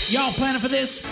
Y'all planning for this?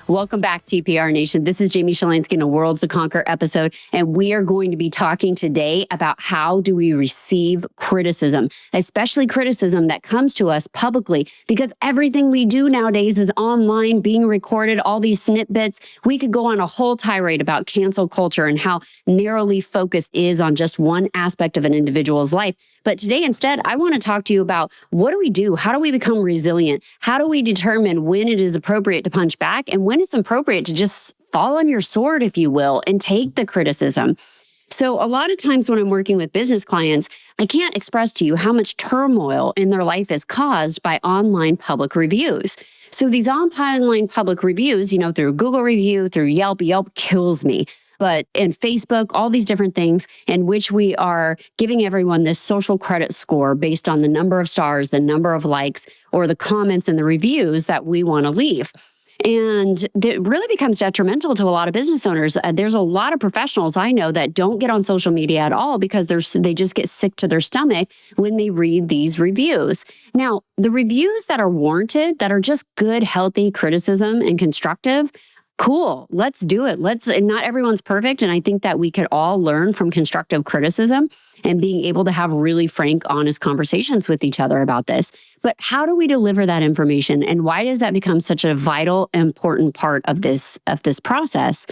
Welcome back, TPR Nation. This is Jamie Shilanski in a Worlds to Conquer episode, and we are going to be talking today about how do we receive criticism, especially criticism that comes to us publicly, because everything we do nowadays is online, being recorded, all these snippets. We could go on a whole tirade about cancel culture and how narrowly focused it is on just one aspect of an individual's life. But today, instead, I want to talk to you about what do we do? How do we become resilient? How do we determine when it is appropriate to punch back and when it's appropriate to just fall on your sword, if you will, and take the criticism? So a lot of times when I'm working with business clients, I can't express to you how much turmoil in their life is caused by online public reviews. So these online public reviews, through Google review, through Yelp kills me. But in Facebook, all these different things in which we are giving everyone this social credit score based on the number of stars, the number of likes, or the comments and the reviews that we want to leave. And it really becomes detrimental to a lot of business owners. There's a lot of professionals I know that don't get on social media at all because they just get sick to their stomach when they read these reviews. Now, the reviews that are warranted, that are just good, healthy criticism and constructive, cool, let's do it. Not everyone's perfect. And I think that we could all learn from constructive criticism and being able to have really frank, honest conversations with each other about this. But how do we deliver that information? And why does that become such a vital, important part of this process?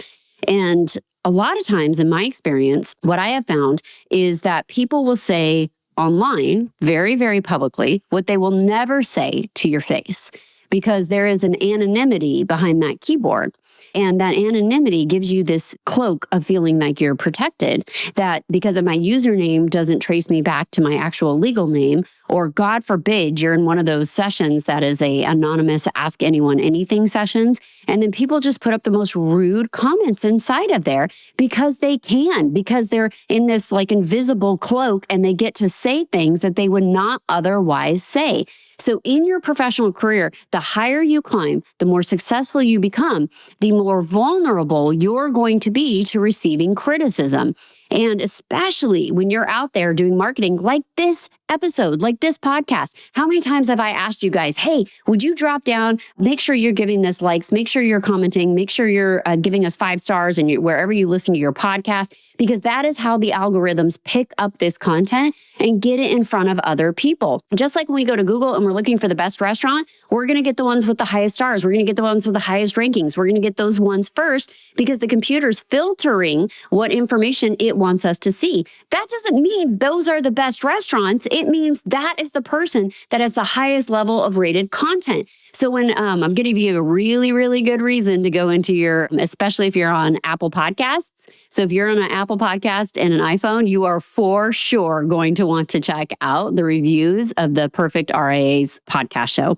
And a lot of times in my experience, what I have found is that people will say online very, very publicly what they will never say to your face, because there is an anonymity behind that keyboard. And that anonymity gives you this cloak of feeling like you're protected, that because of my username doesn't trace me back to my actual legal name, or God forbid, you're in one of those sessions that is a anonymous ask anyone anything sessions. And then people just put up the most rude comments inside of there because they're in this like invisible cloak and they get to say things that they would not otherwise say. So in your professional career, the higher you climb, the more successful you become, the more vulnerable you're going to be to receiving criticism. And especially when you're out there doing marketing like this episode, like this podcast. How many times have I asked you guys, hey, would you drop down, make sure you're giving us likes, make sure you're commenting, make sure you're giving us 5 stars and wherever you listen to your podcast, because that is how the algorithms pick up this content and get it in front of other people. Just like when we go to Google and we're looking for the best restaurant, we're going to get the ones with the highest stars. We're going to get the ones with the highest rankings. We're going to get those ones first because the computer's filtering what information it wants us to see. That doesn't mean those are the best restaurants. It means that is the person that has the highest level of rated content. So when I'm going to give you a really, really good reason to go into especially if you're on Apple Podcasts. So if you're on an Apple Podcast and an iPhone, you are for sure going to want to check out the reviews of the Perfect RIA's podcast show.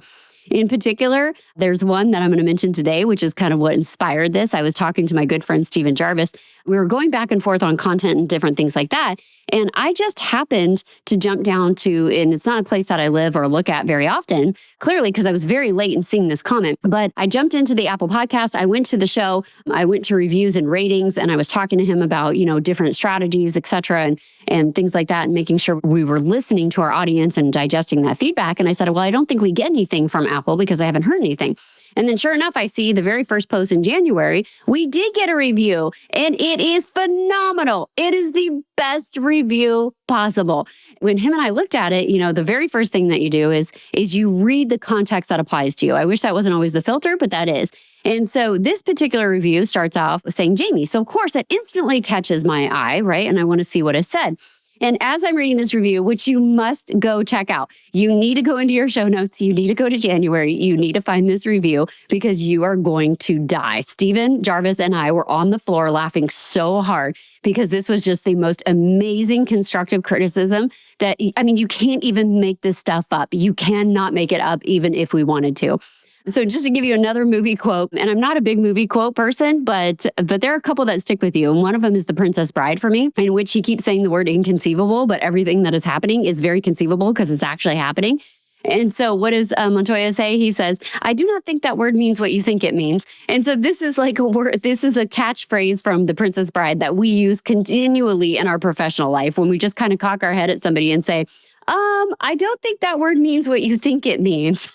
In particular, there's one that I'm going to mention today, which is kind of what inspired this. I was talking to my good friend, Stephen Jarvis. We were going back and forth on content and different things like that. And I just happened to jump down to, and it's not a place that I live or look at very often, clearly because I was very late in seeing this comment, but I jumped into the Apple Podcast. I went to the show. I went to reviews and ratings, and I was talking to him about, different strategies, et cetera, and things like that, and making sure we were listening to our audience and digesting that feedback. And I said, well, I don't think we get anything from Apple because I haven't heard anything. And then sure enough, I see the very first post in January, we did get a review and it is phenomenal. It is the best review possible. When him and I looked at it, the very first thing that you do is you read the context that applies to you. I wish that wasn't always the filter, but that is. And so this particular review starts off saying Jamie. So of course it instantly catches my eye, right? And I want to see what is said. And as I'm reading this review, which you must go check out, you need to go into your show notes. You need to go to January. You need to find this review because you are going to die. Stephen Jarvis and I were on the floor laughing so hard because this was just the most amazing constructive criticism that, you can't even make this stuff up. You cannot make it up even if we wanted to. So just to give you another movie quote, and I'm not a big movie quote person, but there are a couple that stick with you. And one of them is The Princess Bride for me, in which he keeps saying the word inconceivable, but everything that is happening is very conceivable because it's actually happening. And so what does Montoya say? He says, I do not think that word means what you think it means. And so this is like a word, this is a catchphrase from The Princess Bride that we use continually in our professional life when we just kind of cock our head at somebody and say, I don't think that word means what you think it means.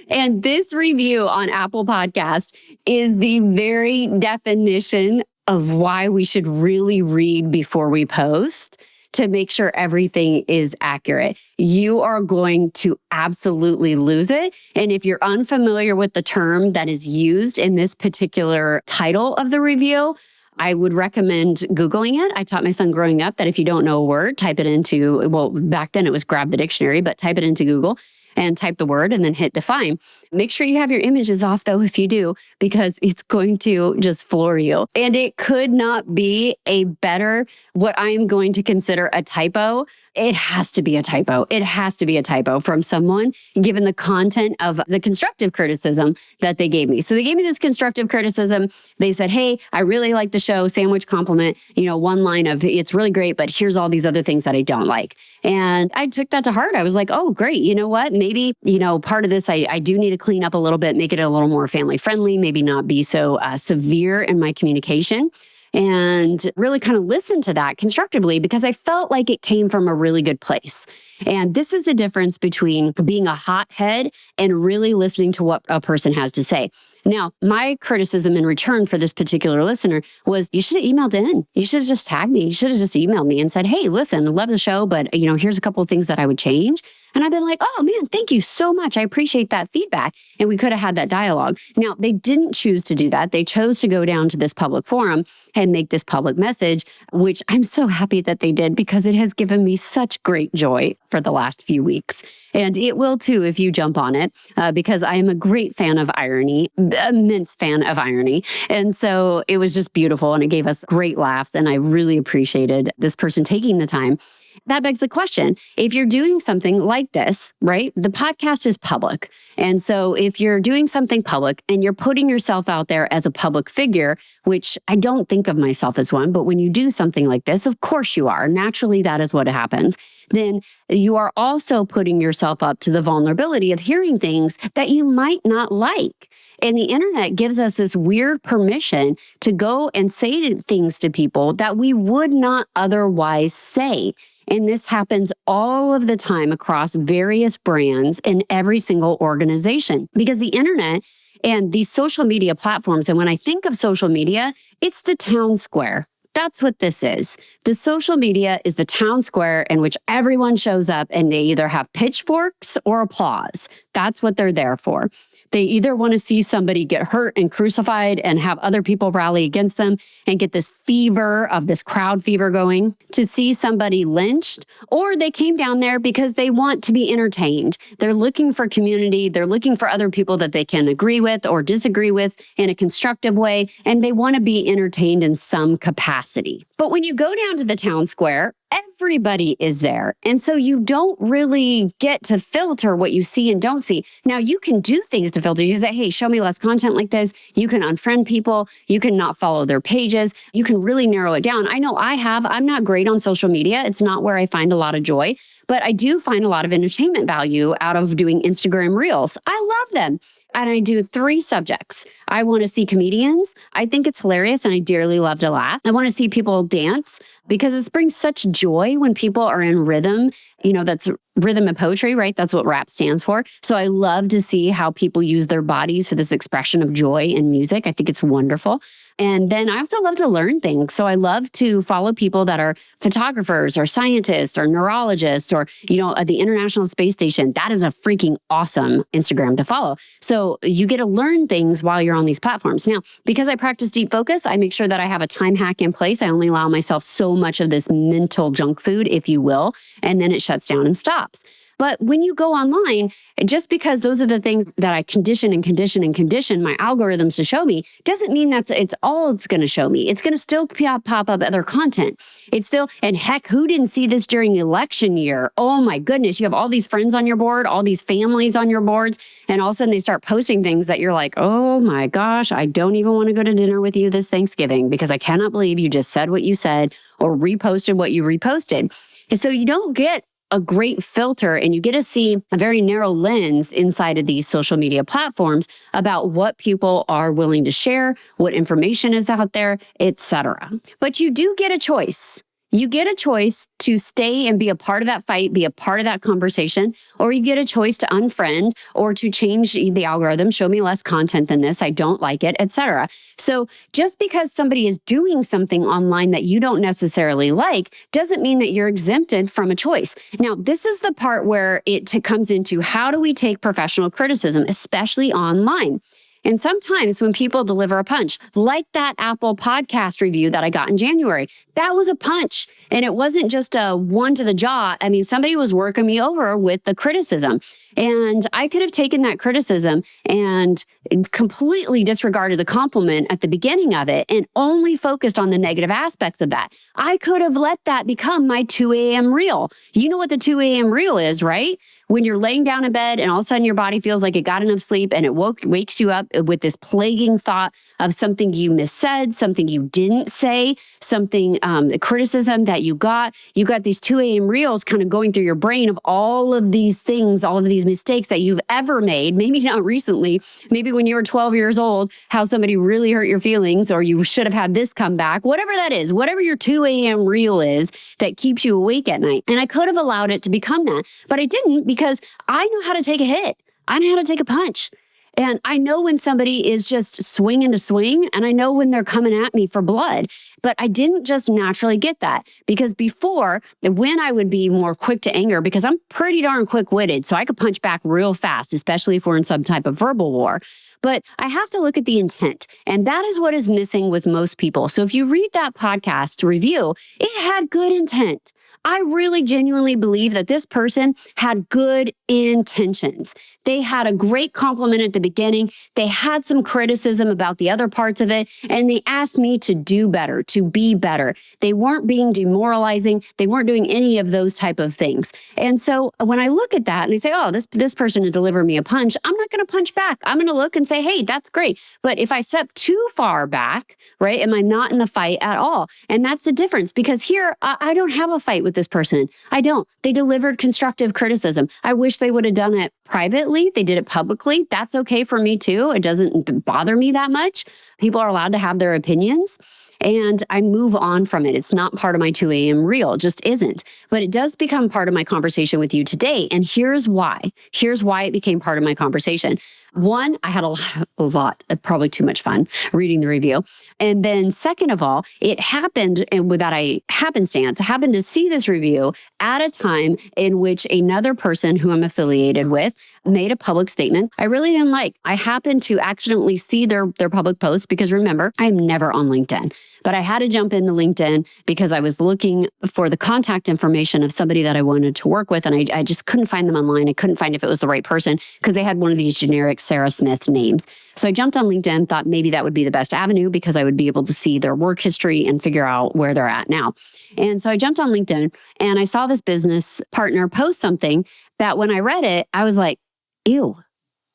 And this review on Apple Podcast is the very definition of why we should really read before we post to make sure everything is accurate. You are going to absolutely lose it. And if you're unfamiliar with the term that is used in this particular title of the review, I would recommend Googling it. I taught my son growing up that if you don't know a word, type it into, well, back then it was grab the dictionary, but type it into Google and type the word and then hit define. Make sure you have your images off though, if you do, because it's going to just floor you. And it could not be a better, what I am going to consider a typo. It has to be a typo. It has to be a typo from someone, given the content of the constructive criticism that they gave me. So they gave me this constructive criticism. They said, hey, I really like the show, sandwich compliment, one line of it's really great, but here's all these other things that I don't like. And I took that to heart. I was like, oh, great. You know what? Maybe, part of this, I do need to clean up a little bit, make it a little more family friendly, maybe not be so severe in my communication. And really kind of listen to that constructively because I felt like it came from a really good place. And this is the difference between being a hothead and really listening to what a person has to say. Now, my criticism in return for this particular listener was you should have emailed in. You should have just tagged me. You should have just emailed me and said, hey, listen, I love the show, but here's a couple of things that I would change. And I've been like, oh man, thank you so much. I appreciate that feedback. And we could have had that dialogue. Now, they didn't choose to do that. They chose to go down to this public forum and make this public message, which I'm so happy that they did because it has given me such great joy for the last few weeks. And it will too if you jump on it, because I am a great fan of irony, immense fan of irony. And so it was just beautiful and it gave us great laughs. And I really appreciated this person taking the time. That begs the question, if you're doing something like this, right? The podcast is public. And so if you're doing something public and you're putting yourself out there as a public figure, which I don't think of myself as one, but when you do something like this, of course you are. Naturally, that is what happens. Then you are also putting yourself up to the vulnerability of hearing things that you might not like. And the internet gives us this weird permission to go and say things to people that we would not otherwise say. And this happens all of the time across various brands in every single organization because the internet and these social media platforms, and when I think of social media, it's the town square. That's what this is. The social media is the town square in which everyone shows up and they either have pitchforks or applause. That's what they're there for. They either want to see somebody get hurt and crucified and have other people rally against them and get this fever of this crowd fever going to see somebody lynched, or they came down there because they want to be entertained. They're looking for community. They're looking for other people that they can agree with or disagree with in a constructive way, and they want to be entertained in some capacity. But when you go down to the town square, everybody is there. And so you don't really get to filter what you see and don't see. Now, you can do things to filter. You say, hey, show me less content like this. You can unfriend people. You can not follow their pages. You can really narrow it down. I know I have. I'm not great on social media. It's not where I find a lot of joy, but I do find a lot of entertainment value out of doing Instagram Reels. I love them. And I do 3 subjects. I want to see comedians. I think it's hilarious and I dearly love to laugh. I want to see people dance because it brings such joy when people are in rhythm. That's rhythm and poetry, right? That's what rap stands for. So I love to see how people use their bodies for this expression of joy in music. I think it's wonderful. And then I also love to learn things. So I love to follow people that are photographers or scientists or neurologists or, the International Space Station. That is a freaking awesome Instagram to follow. So you get to learn things while you're on these platforms. Now, because I practice deep focus, I make sure that I have a time hack in place. I only allow myself so much of this mental junk food, if you will, and then it shuts down and stops. But when you go online, just because those are the things that I condition my algorithms to show me, doesn't mean it's all it's going to show me. It's going to still pop up other content. And heck, who didn't see this during election year? Oh my goodness, you have all these friends on your board, all these families on your boards, and all of a sudden they start posting things that you're like, oh my gosh, I don't even want to go to dinner with you this Thanksgiving because I cannot believe you just said what you said or reposted what you reposted. And so you don't get a great filter and you get to see a very narrow lens inside of these social media platforms about what people are willing to share, what information is out there, etc. But you do get a choice. You get a choice to stay and be a part of that fight, be a part of that conversation, or you get a choice to unfriend or to change the algorithm, show me less content than this, I don't like it, etc. So just because somebody is doing something online that you don't necessarily like doesn't mean that you're exempted from a choice. Now, this is the part where it comes into how do we take professional criticism, especially online? And sometimes when people deliver a punch, like that Apple podcast review that I got in January, that was a punch. And it wasn't just a one to the jaw. I mean, somebody was working me over with the criticism. And I could have taken that criticism and completely disregarded the compliment at the beginning of it and only focused on the negative aspects of that. I could have let that become my 2 a.m. reel. You know what the 2 a.m. reel is, right? When you're laying down in bed and all of a sudden your body feels like it got enough sleep and it wakes you up with this plaguing thought of something you missaid, something you didn't say, something, criticism that you got. You got these 2 a.m. reels kind of going through your brain of all of these things, all of these mistakes that you've ever made, maybe not recently, maybe when you were 12 years old, how somebody really hurt your feelings or you should have had this come back, whatever that is, whatever your 2 a.m. reel is that keeps you awake at night. And I could have allowed it to become that, but I didn't because I know how to take a hit. I know how to take a punch. And I know when somebody is just swinging to swing, and I know when they're coming at me for blood. But I didn't just naturally get that because before, when I would be more quick to anger, because I'm pretty darn quick-witted, so I could punch back real fast, especially if we're in some type of verbal war. But I have to look at the intent. And that is what is missing with most people. So if you read that podcast review, it had good intent. I really genuinely believe that this person had good intentions. They had a great compliment at the beginning. They had some criticism about the other parts of it, and they asked me to do better, to be better. They weren't being demoralizing. They weren't doing any of those type of things. And so when I look at that and I say, oh, this person had delivered me a punch, I'm not going to punch back. I'm going to look and say, hey, that's great. But if I step too far back, right, am I not in the fight at all? And that's the difference because here, I don't have a fight with this person. I don't. They delivered constructive criticism. I wish they would have done it privately. They did it publicly. That's okay for me too. It doesn't bother me that much. People are allowed to have their opinions. And I move on from it. It's not part of my 2 a.m. reel. It just isn't. But it does become part of my conversation with you today. And here's why. Here's why it became part of my conversation. One, I had a lot, probably too much fun reading the review. And then second of all, it happened, and without a happenstance, I happened to see this review at a time in which another person who I'm affiliated with made a public statement I really didn't like. I happened to accidentally see their public post because remember, I'm never on LinkedIn. But I had to jump into LinkedIn because I was looking for the contact information of somebody that I wanted to work with. And I just couldn't find them online. I couldn't find if it was the right person because they had one of these generic Sarah Smith names. So I jumped on LinkedIn, thought maybe that would be the best avenue because I would be able to see their work history and figure out where they're at now. And so I jumped on LinkedIn and I saw this business partner post something that when I read it, I was like, ew,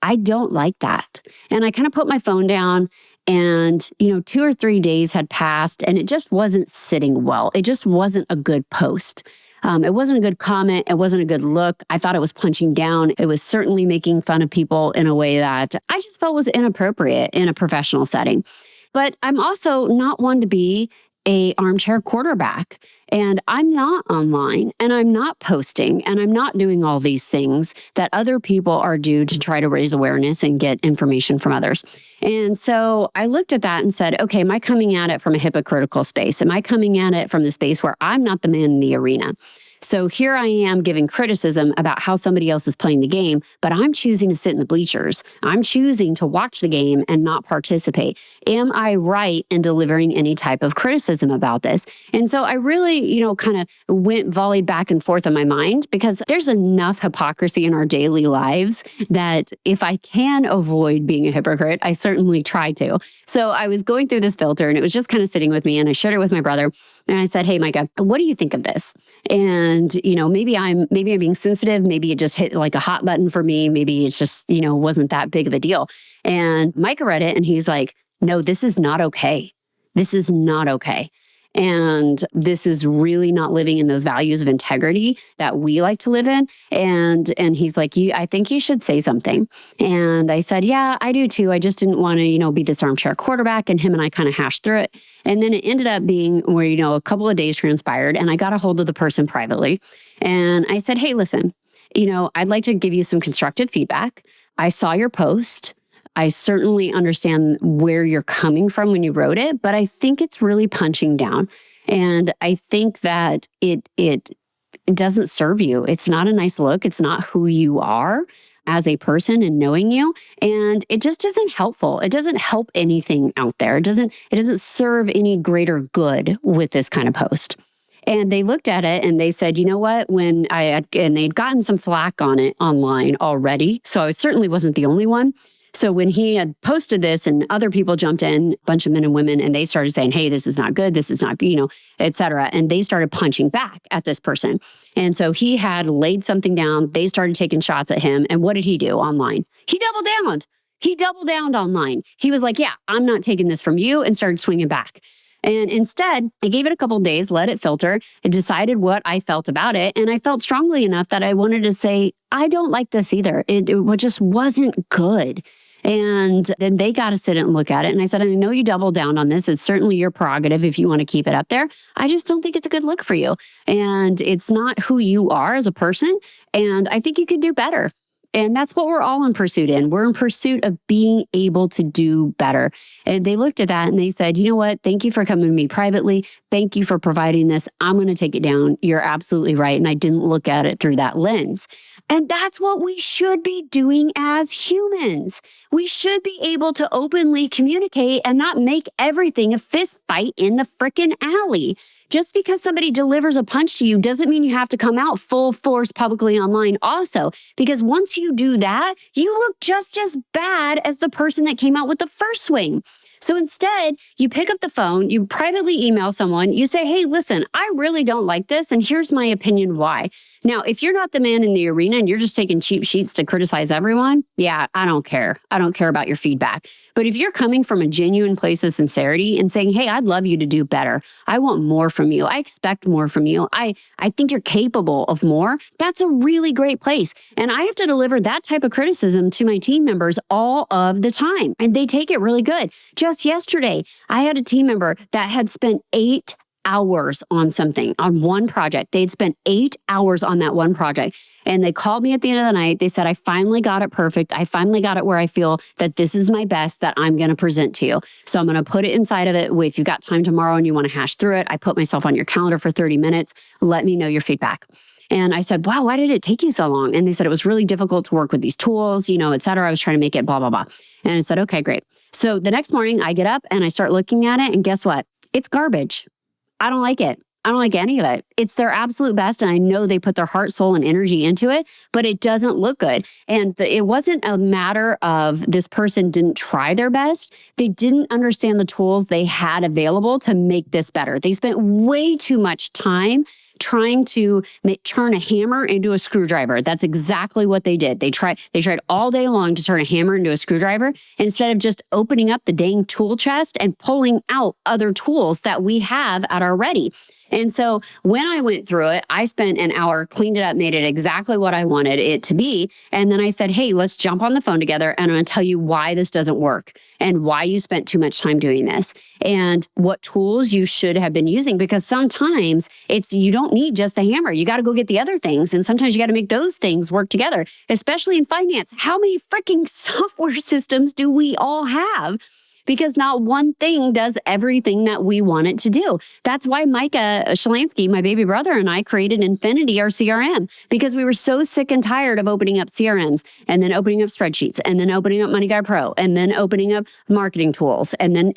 I don't like that. And I kind of put my phone down. And, 2 or 3 days had passed and it just wasn't sitting well. It just wasn't a good post. It wasn't a good comment. It wasn't a good look. I thought it was punching down. It was certainly making fun of people in a way that I just felt was inappropriate in a professional setting. But I'm also not one to be a armchair quarterback. And I'm not online and I'm not posting and I'm not doing all these things that other people are due to try to raise awareness and get information from others. And so I looked at that and said, okay, am I coming at it from a hypocritical space? Am I coming at it from the space where I'm not the man in the arena? So here I am giving criticism about how somebody else is playing the game, but I'm choosing to sit in the bleachers. I'm choosing to watch the game and not participate. Am I right in delivering any type of criticism about this? And so I really, kind of volleyed back and forth in my mind because there's enough hypocrisy in our daily lives that if I can avoid being a hypocrite, I certainly try to. So I was going through this filter and it was just kind of sitting with me and I shared it with my brother. And I said, hey, Micah, what do you think of this? And, maybe I'm being sensitive. Maybe it just hit like a hot button for me. Maybe it's just, wasn't that big of a deal. And Micah read it and he's like, no, this is not okay. This is not okay. And this is really not living in those values of integrity that we like to live in. And he's like, I think you should say something. And I said, yeah, I do too. I just didn't want to, be this armchair quarterback. And him and I kind of hashed through it. And then it ended up being where, a couple of days transpired and I got a hold of the person privately. And I said, hey, listen, I'd like to give you some constructive feedback. I saw your post. I certainly understand where you're coming from when you wrote it, but I think it's really punching down. And I think that it doesn't serve you. It's not a nice look. It's not who you are as a person and knowing you. And it just isn't helpful. It doesn't help anything out there. It doesn't serve any greater good with this kind of post. And they looked at it and they said, you know what, and they'd gotten some flack on it online already. So it certainly wasn't the only one. So when he had posted this and other people jumped in, a bunch of men and women, and they started saying, hey, this is not good, this is not, et cetera. And they started punching back at this person. And so he had laid something down. They started taking shots at him. And what did he do online? He doubled down. He doubled down online. He was like, yeah, I'm not taking this from you, and started swinging back. And instead, I gave it a couple of days, let it filter, and decided what I felt about it. And I felt strongly enough that I wanted to say, I don't like this either. It just wasn't good. And then they got to sit and look at it. And I said, I know you doubled down on this. It's certainly your prerogative if you want to keep it up there. I just don't think it's a good look for you. And it's not who you are as a person. And I think you could do better. And that's what we're all in pursuit in. We're in pursuit of being able to do better. And they looked at that and they said, you know what? Thank you for coming to me privately. Thank you for providing this. I'm going to take it down. You're absolutely right. And I didn't look at it through that lens. And that's what we should be doing as humans. We should be able to openly communicate and not make everything a fist fight in the frickin' alley. Just because somebody delivers a punch to you doesn't mean you have to come out full force publicly online also. Because once you do that, you look just as bad as the person that came out with the first swing. So instead, you pick up the phone, you privately email someone, you say, hey, listen, I really don't like this, and here's my opinion why. Now, if you're not the man in the arena and you're just taking cheap sheets to criticize everyone, yeah, I don't care. I don't care about your feedback. But if you're coming from a genuine place of sincerity and saying, hey, I'd love you to do better. I want more from you. I expect more from you. I think you're capable of more. That's a really great place. And I have to deliver that type of criticism to my team members all of the time. And they take it really good. Just yesterday, I had a team member that had spent 8 hours on something, on one project. They'd spent 8 hours on that one project. And they called me at the end of the night. They said, I finally got it perfect. I finally got it where I feel that this is my best that I'm going to present to you. So I'm going to put it inside of it. If you got time tomorrow and you want to hash through it, I put myself on your calendar for 30 minutes. Let me know your feedback. And I said, wow, why did it take you so long? And they said, it was really difficult to work with these tools, et cetera. I was trying to make it blah, blah, blah. And I said, okay, great. So the next morning I get up and I start looking at it. And guess what? It's garbage. I don't like it. I don't like any of it. It's their absolute best. And I know they put their heart, soul, and energy into it, but it doesn't look good. And it wasn't a matter of this person didn't try their best. They didn't understand the tools they had available to make this better. They spent way too much time trying to turn a hammer into a screwdriver. That's exactly what they did. They tried all day long to turn a hammer into a screwdriver instead of just opening up the dang tool chest and pulling out other tools that we have at our ready. And so when I went through it, I spent an hour, cleaned it up, made it exactly what I wanted it to be. And then I said, hey, let's jump on the phone together and I'm going to tell you why this doesn't work and why you spent too much time doing this and what tools you should have been using. Because sometimes you don't need just the hammer. You got to go get the other things. And sometimes you got to make those things work together, especially in finance. How many freaking software systems do we all have? Because not one thing does everything that we want it to do. That's why Micah Shilanski, my baby brother, and I created Infinity, our CRM, because we were so sick and tired of opening up CRMs and then opening up spreadsheets and then opening up Money Guy Pro and then opening up marketing tools. And then,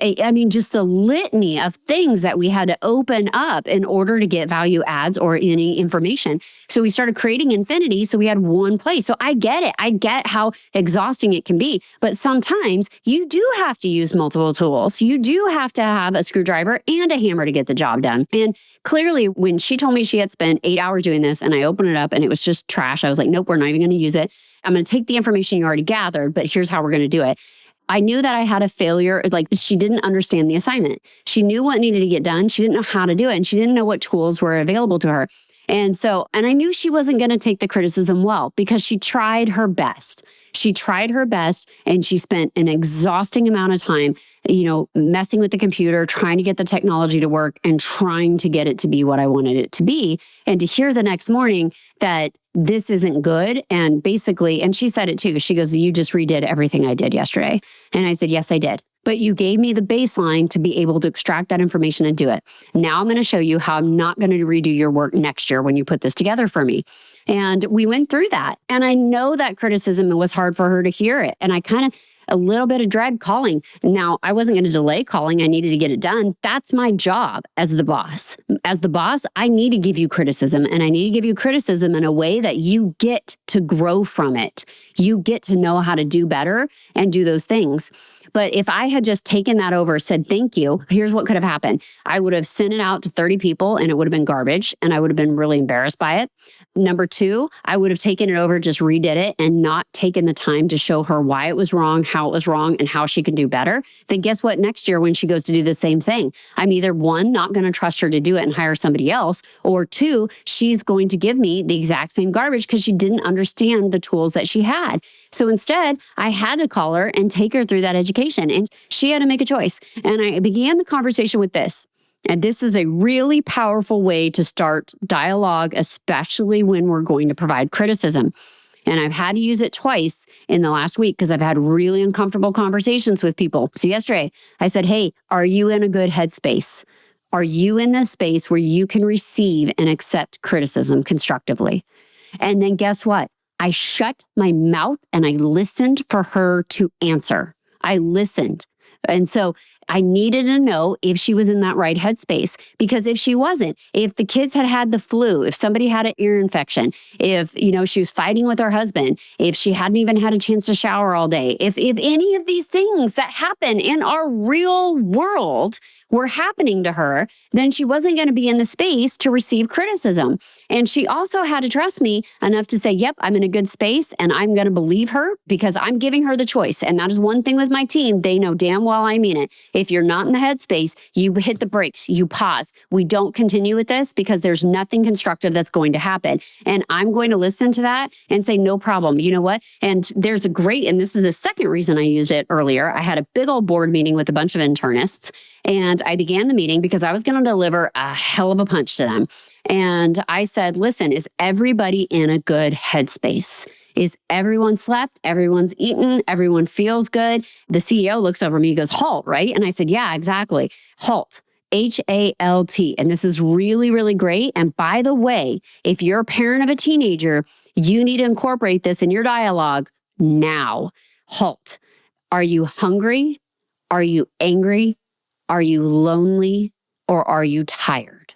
just the litany of things that we had to open up in order to get value adds or any information. So we started creating Infinity so we had one place. So I get it. I get how exhausting it can be. But sometimes you do have to use multiple tools. You do have to have a screwdriver and a hammer to get the job done. And clearly, when she told me she had spent 8 hours doing this and I opened it up and it was just trash, I was like, nope, we're not even going to use it. I'm going to take the information you already gathered, but here's how we're going to do it. I knew that I had a failure. Like, she didn't understand the assignment. She knew what needed to get done. She didn't know how to do it. And she didn't know what tools were available to her. And I knew she wasn't going to take the criticism well because she tried her best. She tried her best and she spent an exhausting amount of time, messing with the computer, trying to get the technology to work and trying to get it to be what I wanted it to be. And to hear the next morning that this isn't good. And basically, and she said it too, she goes, you just redid everything I did yesterday. And I said, yes, I did. But you gave me the baseline to be able to extract that information and do it. Now I'm going to show you how I'm not going to redo your work next year when you put this together for me. And we went through that. And I know that criticism, it was hard for her to hear it. And I a little bit of dread calling. Now, I wasn't going to delay calling. I needed to get it done. That's my job as the boss. As the boss, I need to give you criticism, and I need to give you criticism in a way that you get to grow from it. You get to know how to do better and do those things. But if I had just taken that over, said, thank you, here's what could have happened. I would have sent it out to 30 people and it would have been garbage and I would have been really embarrassed by it. Number two, I would have taken it over, just redid it and not taken the time to show her why it was wrong, how it was wrong, and how she can do better. Then guess what? Next year when she goes to do the same thing, I'm either one, not going to trust her to do it and hire somebody else, or two, she's going to give me the exact same garbage because she didn't understand the tools that she had. So instead, I had to call her and take her through that education, and she had to make a choice. And I began the conversation with this. And this is a really powerful way to start dialogue, especially when we're going to provide criticism. And I've had to use it twice in the last week because I've had really uncomfortable conversations with people. So yesterday, I said, hey, are you in a good headspace? Are you in the space where you can receive and accept criticism constructively? And then guess what? I shut my mouth and I listened for her to answer. I listened. And so I needed to know if she was in that right headspace, because if she wasn't, if the kids had the flu, if somebody had an ear infection, if, she was fighting with her husband, if she hadn't even had a chance to shower all day, if any of these things that happen in our real world were happening to her, then she wasn't going to be in the space to receive criticism. And she also had to trust me enough to say, yep, I'm in a good space and I'm going to believe her because I'm giving her the choice. And that is one thing with my team. They know damn well I mean it. If you're not in the headspace, you hit the brakes, you pause. We don't continue with this because there's nothing constructive that's going to happen. And I'm going to listen to that and say, no problem. You know what? And there's and this is the second reason I used it earlier. I had a big old board meeting with a bunch of internists, and I began the meeting because I was going to deliver a hell of a punch to them. And I said, listen, is everybody in a good headspace? Is everyone slept? Everyone's eaten? Everyone feels good? The CEO looks over me, he goes, halt, right? And I said, yeah, exactly. HALT. HALT. And this is really, really great. And by the way, if you're a parent of a teenager, you need to incorporate this in your dialogue now. HALT. Are you hungry? Are you angry? Are you lonely? Or are you tired?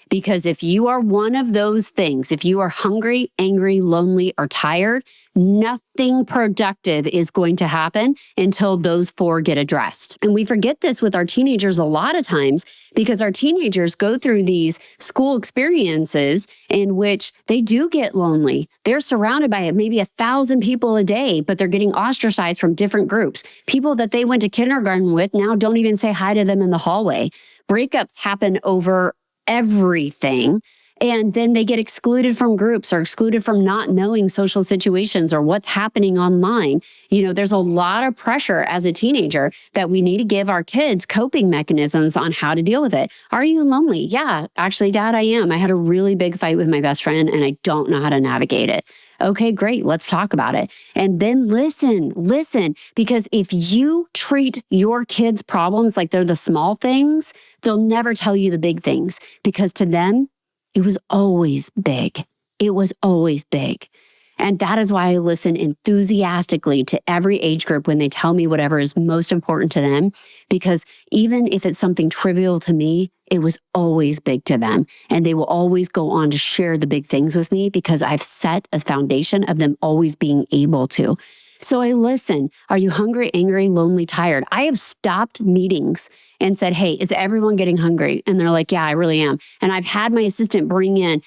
Because if you are one of those things, if you are hungry, angry, lonely, or tired, nothing productive is going to happen until those four get addressed. And we forget this with our teenagers a lot of times because our teenagers go through these school experiences in which they do get lonely. They're surrounded by maybe 1,000 people a day, but they're getting ostracized from different groups. People that they went to kindergarten with now don't even say hi to them in the hallway. Breakups happen over everything. And then they get excluded from groups or excluded from not knowing social situations or what's happening online. There's a lot of pressure as a teenager that we need to give our kids coping mechanisms on how to deal with it. Are you lonely? Yeah, actually, Dad, I am. I had a really big fight with my best friend and I don't know how to navigate it. Okay, great. Let's talk about it. And then listen, because if you treat your kids' problems like they're the small things, they'll never tell you the big things because to them, it was always big. It was always big. And that is why I listen enthusiastically to every age group when they tell me whatever is most important to them, because even if it's something trivial to me, it was always big to them. And they will always go on to share the big things with me because I've set a foundation of them always being able to. So I listen. Are you hungry, angry, lonely, tired? I have stopped meetings and said, hey, is everyone getting hungry? And they're like, yeah, I really am. And I've had my assistant bring in,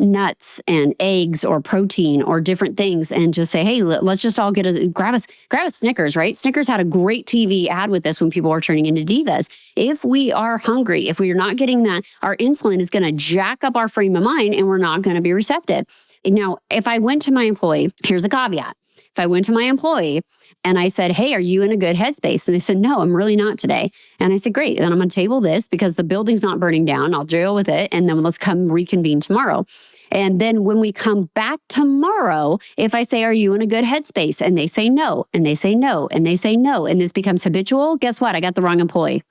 nuts and eggs or protein or different things and just say, hey, let's just all grab a Snickers, right? Snickers had a great TV ad with this when people were turning into divas. If we are hungry, if we are not getting that, our insulin is going to jack up our frame of mind and we're not going to be receptive. Now, if I went to my employee, here's a caveat. If I went to my employee and I said, hey, are you in a good headspace? And they said, no, I'm really not today. And I said, great. Then I'm going to table this because the building's not burning down. I'll deal with it. And then let's come reconvene tomorrow. And then when we come back tomorrow, if I say, are you in a good headspace? And they say no, and they say no, and they say no, and this becomes habitual, guess what? I got the wrong employee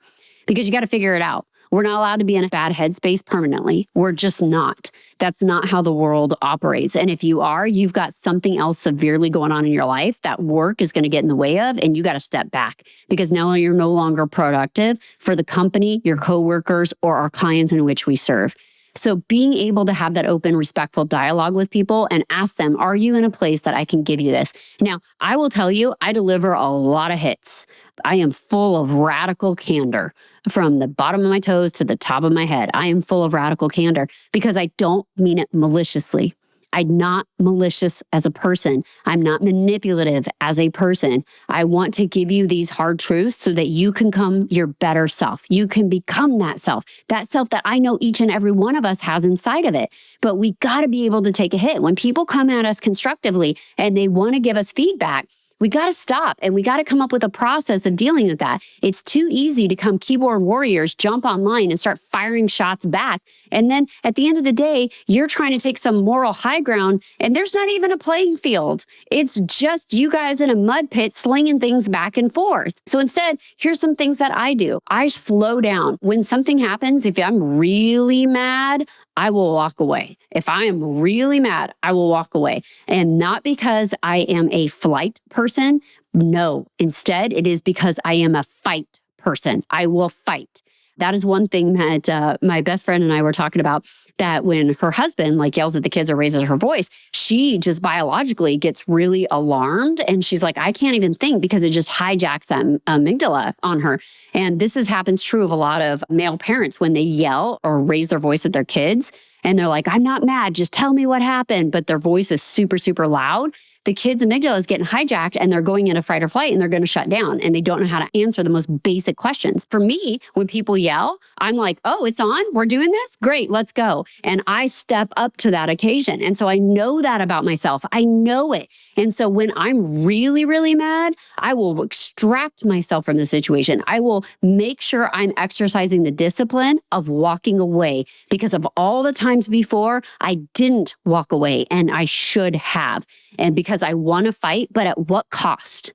because you got to figure it out. We're not allowed to be in a bad headspace permanently. We're just not. That's not how the world operates. And if you are, you've got something else severely going on in your life that work is going to get in the way of, and you got to step back because now you're no longer productive for the company, your coworkers, or our clients in which we serve. So being able to have that open, respectful dialogue with people and ask them, are you in a place that I can give you this? Now, I will tell you, I deliver a lot of hits. I am full of radical candor from the bottom of my toes to the top of my head. I am full of radical candor because I don't mean it maliciously. I'm not malicious as a person. I'm not manipulative as a person. I want to give you these hard truths so that you can become your better self. You can become that self that I know each and every one of us has inside of it. But we got to be able to take a hit. When people come at us constructively and they want to give us feedback, we got to stop and we got to come up with a process of dealing with that. It's too easy to come keyboard warriors, jump online and start firing shots back. And then at the end of the day, you're trying to take some moral high ground and there's not even a playing field. It's just you guys in a mud pit slinging things back and forth. So instead, here's some things that I do. I slow down. When something happens, if I'm really mad, I will walk away. If I am really mad, I will walk away. And not because I am a flight person. No, instead, it is because I am a fight person. I will fight. That is one thing that my best friend and I were talking about, that when her husband yells at the kids or raises her voice, she just biologically gets really alarmed. And she's like, I can't even think because it just hijacks that amygdala on her. And this happens true of a lot of male parents when they yell or raise their voice at their kids. And they're like, I'm not mad, just tell me what happened. But their voice is super, super loud. The kid's amygdala is getting hijacked and they're going into fight or flight and they're going to shut down and they don't know how to answer the most basic questions. For me, when people yell, I'm like, oh, it's on? We're doing this? Great, let's go. And I step up to that occasion. And so I know that about myself. I know it. And so when I'm really, really mad, I will extract myself from the situation. I will make sure I'm exercising the discipline of walking away because of all the times before I didn't walk away and I should have. And because I want to fight, but at what cost?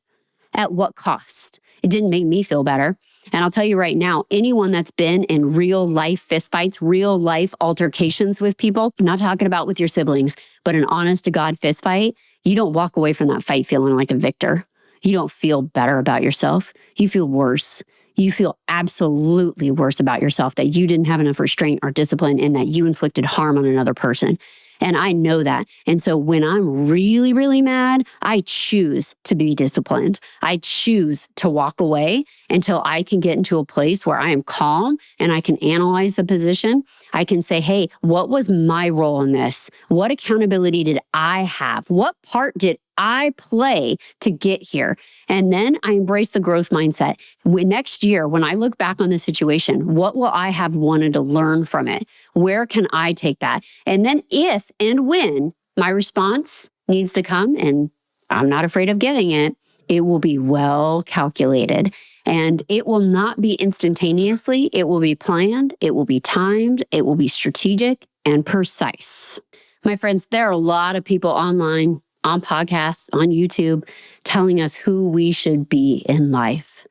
At what cost? It didn't make me feel better. And I'll tell you right now, anyone that's been in real life fistfights, real life altercations with people, I'm not talking about with your siblings, but an honest to God fistfight, you don't walk away from that fight feeling like a victor. You don't feel better about yourself. You feel worse. You feel absolutely worse about yourself that you didn't have enough restraint or discipline and that you inflicted harm on another person. And I know that. And so when I'm really, really mad, I choose to be disciplined. I choose to walk away until I can get into a place where I am calm and I can analyze the position. I can say, hey, what was my role in this? What accountability did I have? What part did I play to get here? And then I embrace the growth mindset. Next year, when I look back on the situation, what will I have wanted to learn from it? Where can I take that? And then if and when my response needs to come, and I'm not afraid of giving it, it will be well calculated. And it will not be instantaneously. It will be planned. It will be timed. It will be strategic and precise. My friends, there are a lot of people online, on podcasts, on YouTube, telling us who we should be in life.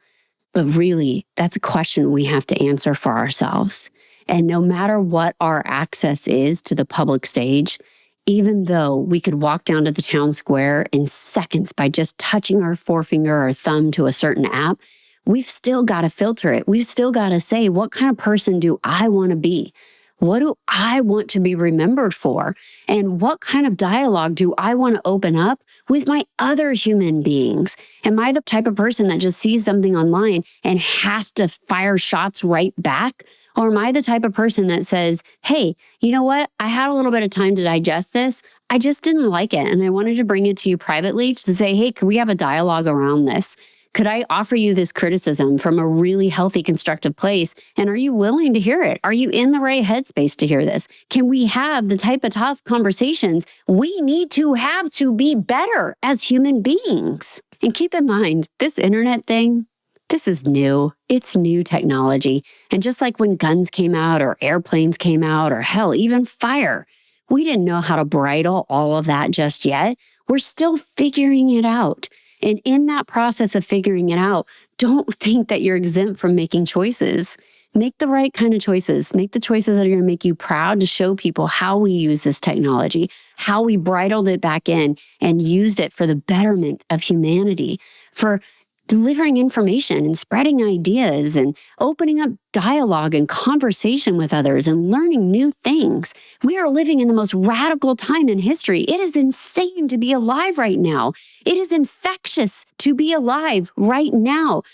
But really, that's a question we have to answer for ourselves. And no matter what our access is to the public stage, even though we could walk down to the town square in seconds by just touching our forefinger or thumb to a certain app, we've still got to filter it. We've still got to say, what kind of person do I want to be? What do I want to be remembered for? And what kind of dialogue do I want to open up with my other human beings? Am I the type of person that just sees something online and has to fire shots right back? Or am I the type of person that says, hey, you know what? I had a little bit of time to digest this. I just didn't like it. And I wanted to bring it to you privately to say, hey, could we have a dialogue around this? Could I offer you this criticism from a really healthy, constructive place? And are you willing to hear it? Are you in the right headspace to hear this? Can we have the type of tough conversations we need to have to be better as human beings? And keep in mind, this internet thing, this is new. It's new technology. And just like when guns came out or airplanes came out or hell, even fire, we didn't know how to bridle all of that just yet. We're still figuring it out. And in that process of figuring it out, don't think that you're exempt from making choices. Make the right kind of choices. Make the choices that are going to make you proud to show people how we use this technology, how we bridled it back in and used it for the betterment of humanity, for delivering information and spreading ideas and opening up dialogue and conversation with others and learning new things. We are living in the most radical time in history. It is insane to be alive right now. It is infectious to be alive right now.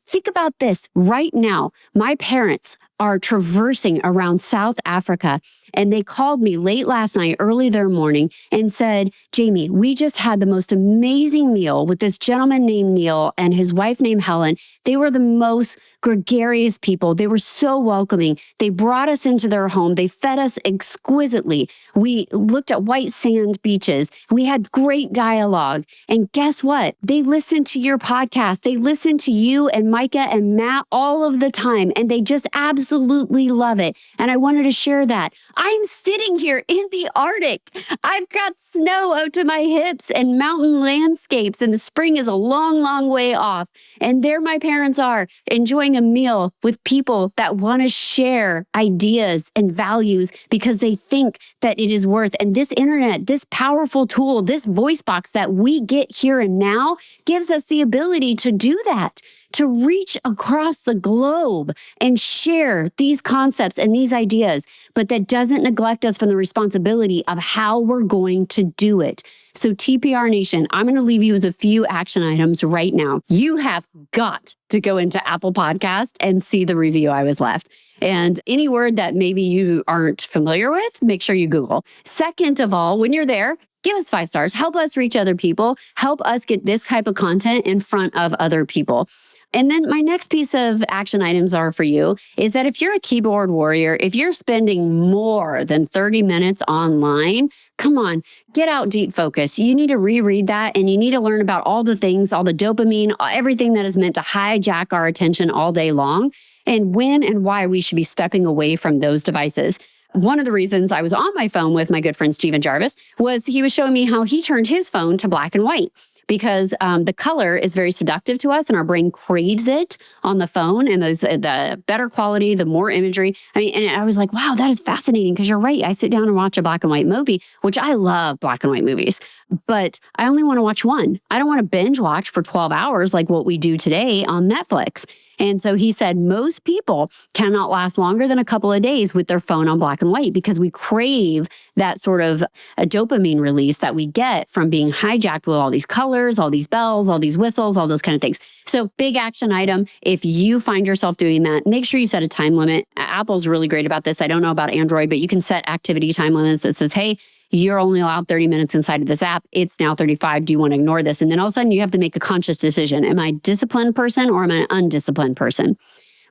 Think about this right now. My parents are traversing around South Africa, and they called me late last night, early their morning, and said, Jamie, we just had the most amazing meal with this gentleman named Neil and his wife named Helen. They were the most gregarious people. They were so welcoming. They brought us into their home. They fed us exquisitely. We looked at white sand beaches. We had great dialogue. And guess what? They listened to your podcast. They listen to you and Micah and Matt all of the time, and they just absolutely love it. And I wanted to share that. I'm sitting here in the Arctic. I've got snow out to my hips and mountain landscapes, and the spring is a long, long way off. And there my parents are, enjoying a meal with people that want to share ideas and values because they think that it is worth. And this internet, this powerful tool, this voice box that we get here and now gives us the ability to do that, to reach across the globe and share these concepts and these ideas, but that doesn't neglect us from the responsibility of how we're going to do it. So TPR Nation, I'm going to leave you with a few action items right now. You have got to go into Apple Podcast and see the review I was left. And any word that maybe you aren't familiar with, make sure you Google. Second of all, when you're there, give us 5 stars. Help us reach other people. Help us get this type of content in front of other people. And then my next piece of action items are for you is that if you're a keyboard warrior, if you're spending more than 30 minutes online, come on, get out deep focus. You need to reread that, and you need to learn about all the things, all the dopamine, everything that is meant to hijack our attention all day long, and when and why we should be stepping away from those devices. One of the reasons I was on my phone with my good friend Stephen Jarvis was he was showing me how he turned his phone to black and white, because the color is very seductive to us and our brain craves it on the phone, and the better quality, the more imagery. And I was like, wow, that is fascinating, because you're right. I sit down and watch a black and white movie, which I love black and white movies, but I only want to watch one. I don't want to binge watch for 12 hours like what we do today on Netflix. And so he said most people cannot last longer than a couple of days with their phone on black and white, because we crave that sort of a dopamine release that we get from being hijacked with all these colors, all these bells, all these whistles, all those kind of things. So big action item. If you find yourself doing that, make sure you set a time limit. Apple's really great about this. I don't know about Android, but you can set activity time limits that says, hey, you're only allowed 30 minutes inside of this app. It's now 35. Do you want to ignore this? And then all of a sudden you have to make a conscious decision. Am I a disciplined person or am I an undisciplined person?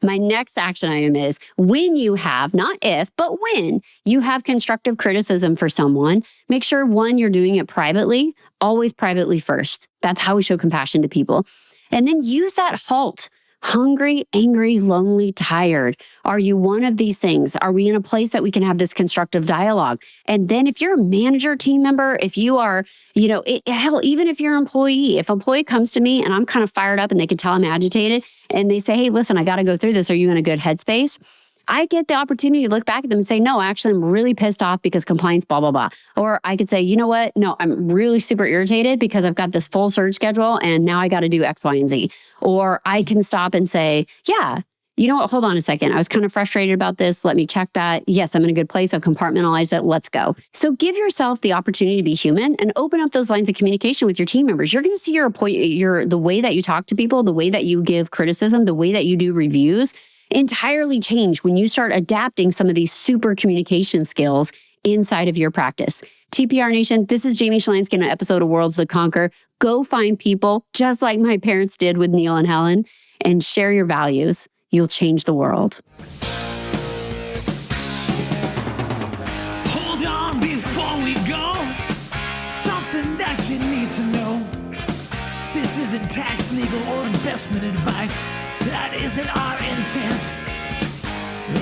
My next action item is when you have, not if, but when you have constructive criticism for someone, make sure, one, you're doing it privately, always privately first. That's how we show compassion to people. And then use that HALT. Hungry, angry, lonely, tired. Are you one of these things? Are we in a place that we can have this constructive dialogue? And then if you're a manager, team member, if you are, hell, even if you're an employee, if an employee comes to me and I'm kind of fired up and they can tell I'm agitated and they say, hey, listen, I got to go through this. Are you in a good headspace? I get the opportunity to look back at them and say, no, actually, I'm really pissed off because compliance, blah, blah, blah. Or I could say, you know what? No, I'm really super irritated because I've got this full surge schedule and now I got to do X, Y, and Z. Or I can stop and say, yeah, you know what, hold on a second. I was kind of frustrated about this. Let me check that. Yes, I'm in a good place. I've compartmentalized it. Let's go. So give yourself the opportunity to be human and open up those lines of communication with your team members. You're going to see the way that you talk to people, the way that you give criticism, the way that you do reviews entirely change when you start adapting some of these super communication skills inside of your practice. TPR Nation, this is Jamie Shilanski in an episode of Worlds to Conquer. Go find people just like my parents did with Neil and Helen and share your values. You'll change the world. Hold on before we go. Something that you need to know. This isn't tax, legal, or investment advice. That isn't our intent.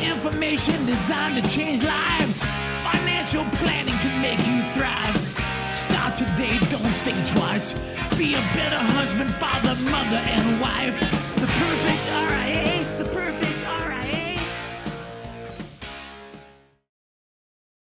Information designed to change lives. Financial planning can make you thrive. Start today, don't think twice. Be a better husband, father, mother, and wife. The perfect